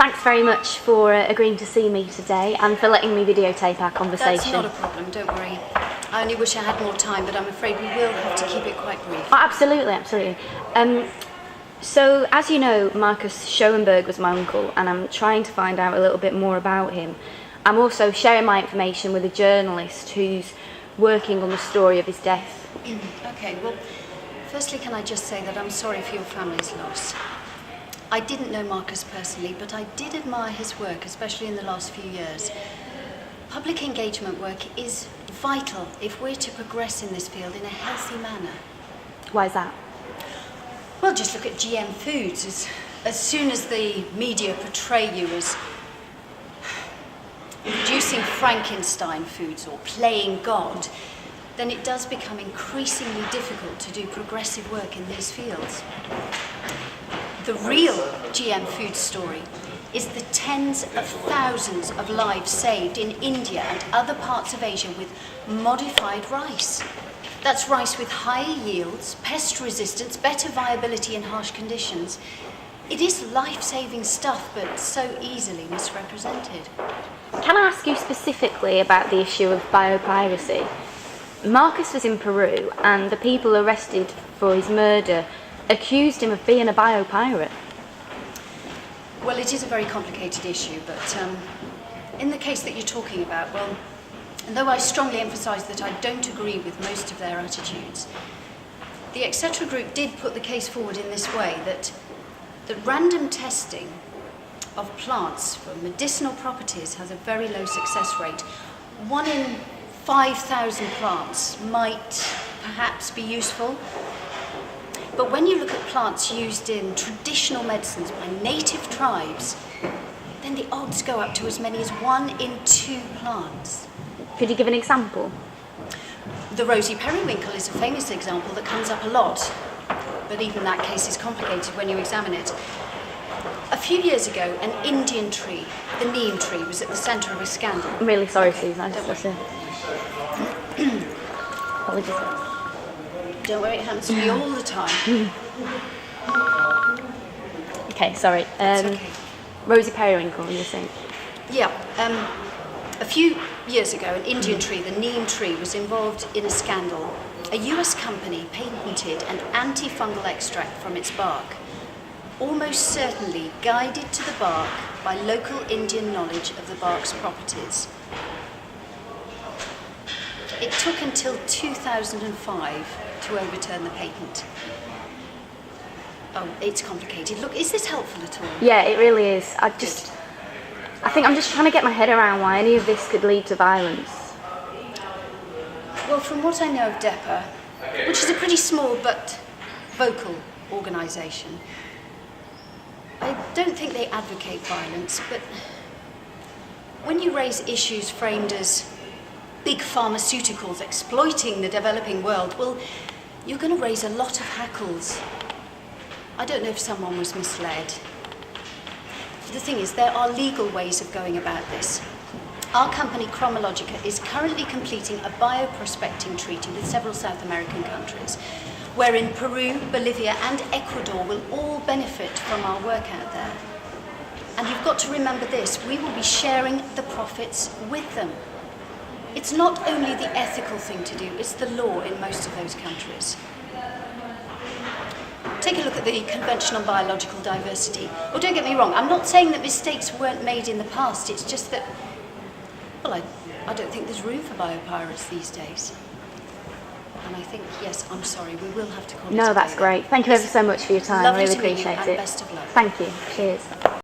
Thanks very much for agreeing to see me today and for letting me videotape our conversation. That's not a problem, don't worry. I only wish I had more time, but I'm afraid we will have to keep it quite brief. Oh, absolutely, absolutely. So, as you know, Markus Schoenberg was my uncle, and I'm trying to find out a little bit more about him. I'm also sharing my information with a journalist who's working on the story of his death. Okay, well, firstly, can I just say that I'm sorry for your family's loss. I didn't know Markus personally, but I did admire his work, especially in the last few years. Public engagement work is vital if we're to progress in this field in a healthy manner. Why is that? Well, just look at GM foods. As soon as the media portray you as producing Frankenstein foods or playing God, then it does become increasingly difficult to do progressive work in these fields. The real GM food story is the tens of thousands of lives saved in India and other parts of Asia with modified rice. That's rice with higher yields, pest resistance, better viability in harsh conditions. It is life-saving stuff, but so easily misrepresented. Can I ask you specifically about the issue of biopiracy? Markus was in Peru, and the people arrested for his murder accused him of being a biopirate. Well, it is a very complicated issue, but in the case that you're talking about, well, and though I strongly emphasise that I don't agree with most of their attitudes, the Etc. group did put the case forward in this way, that random testing of plants for medicinal properties has a very low success rate. 1 in 5,000 plants might perhaps be useful, but when you look at plants used in traditional medicines by native tribes, then the odds go up to as many as 1 in 2 plants. Could you give an example? The rosy periwinkle is a famous example that comes up a lot, but even that case is complicated when you examine it. A few years ago, an Indian tree, the neem tree, was at the centre of a scandal. I'm really sorry, Okay, Susan. Apologies. Don't worry, it happens to me all the time. Okay, sorry. It's okay. Rosy periwinkle, you were saying? Yeah. A few years ago, an Indian tree, the neem tree, was involved in a scandal. A US company patented an antifungal extract from its bark, almost certainly guided to the bark by local Indian knowledge of the bark's properties. It took until 2005 to overturn the patent. Oh, it's complicated. Look, is this helpful at all? Yeah, it really is. I think I'm just trying to get my head around why any of this could lead to violence. Well, from what I know of DEPA, which is a pretty small but vocal organisation, I don't think they advocate violence, but when you raise issues framed as big pharmaceuticals exploiting the developing world, well, you're going to raise a lot of hackles. I don't know if someone was misled. The thing is, there are legal ways of going about this. Our company, Chromologica, is currently completing a bioprospecting treaty with several South American countries, wherein Peru, Bolivia and Ecuador will all benefit from our work out there. And you've got to remember this, we will be sharing the profits with them. It's not only the ethical thing to do, it's the law in most of those countries. Take a look at the Convention on Biological Diversity. Oh, don't get me wrong, I'm not saying that mistakes weren't made in the past, it's just that, well, I don't think there's room for biopirates these days. And I think, yes, I'm sorry, we will have to call it. No, that's great. Thank you ever so much for your time. I really appreciate it. Best of luck. Thank you. Cheers.